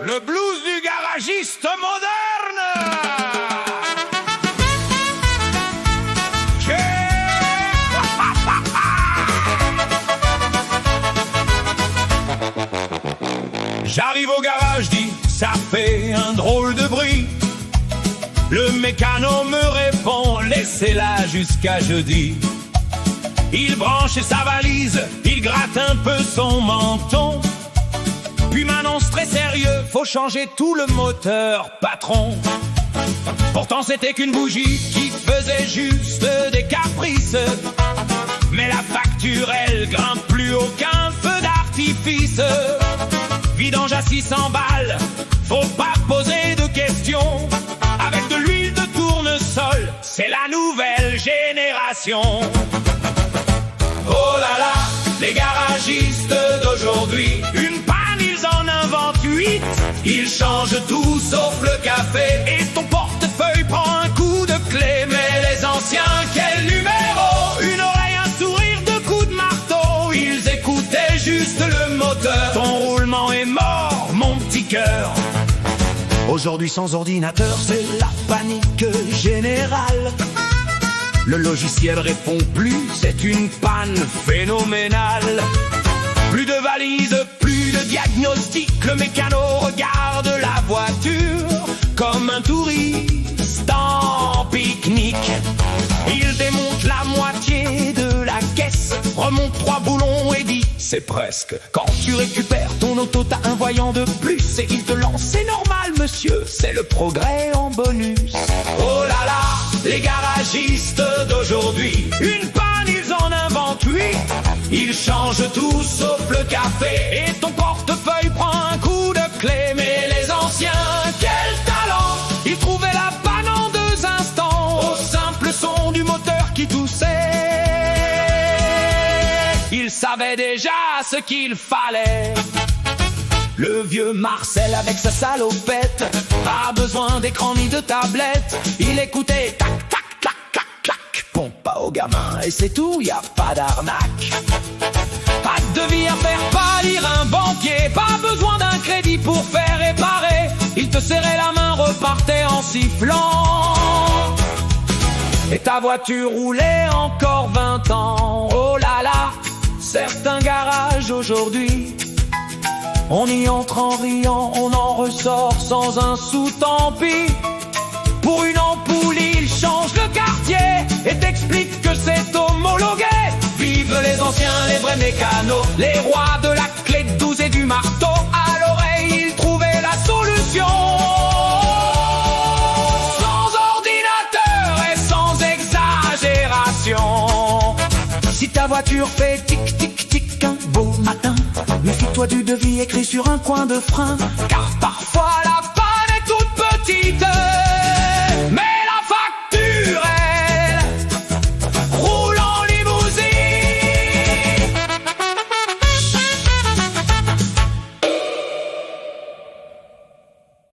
Le blues du garagiste moderne. J'arrive au garage, dis, ça fait un drôle de bruit. Le mécano me répond, laissez-la jusqu'à jeudi. Il branche sa valise, il gratte un peu son menton, puis m'annonce très sérieux, faut changer tout le moteur, patron. Pourtant c'était qu'une bougie qui faisait juste des caprices, mais la facture elle grimpe plus haut qu'un feu d'artifice. Vidange à 600 balles, faut pas poser de questions. Avec de l'huile de tournesol, c'est la nouvelle génération. Oh là là, les garagistes d'aujourd'hui, une panne ils en inventent 8. Ils changent tout sauf le café, et ton portefeuille prend un coup de clé. Mais les anciens, quel numéro? Une oreille, un sourire, deux coups de marteau. Ils écoutaient juste le moteur. Ton roulement est mort, mon petit cœur. Aujourd'hui sans ordinateur, c'est la panique générale. Le logiciel répond plus, c'est une panne phénoménale. Plus de valises, plus de diagnostic, le mécano regarde la voiture comme un touriste en pique-nique. Il démonte la moitié de la caisse, remonte 3 boulons et dit c'est presque. Quand tu récupères ton auto, t'as un voyant de plus et il te lance, c'est normal monsieur, c'est le progrès en bonus. Oh là là, les garagistes d'aujourd'hui, une panne ils en inventent 8. Ils changent tout sauf le café, et ton portefeuille prend un coup de clé. Mais les anciens, quel talent! Ils trouvaient la panne en 2 instants, au simple son du moteur qui toussait. Ils savaient déjà ce qu'il fallait. Le vieux Marcel avec sa salopette, pas besoin d'écran ni de tablette. Il écoutait tac tac tac tac tac, pompe pas au gamin et c'est tout, y a pas d'arnaque. Pas de devis à faire, pas lire un banquier, pas besoin d'un crédit pour faire réparer. Il te serrait la main, repartait en sifflant, et ta voiture roulait encore 20 ans. Oh là là, certains garages aujourd'hui, on y entre en riant, on en ressort sans un sou, tant pis. Pour une ampoule, il change le quartier et t'explique que c'est homologué. Vivent les anciens, les vrais mécanos, les rois de la clé de 12 et du marteau. À l'oreille, ils trouvaient la solution. Sans ordinateur et sans exagération. Si ta voiture fait tic tic tic un beau matin, méfie-toi du devis écrit sur un coin de frein, car parfois la panne est toute petite.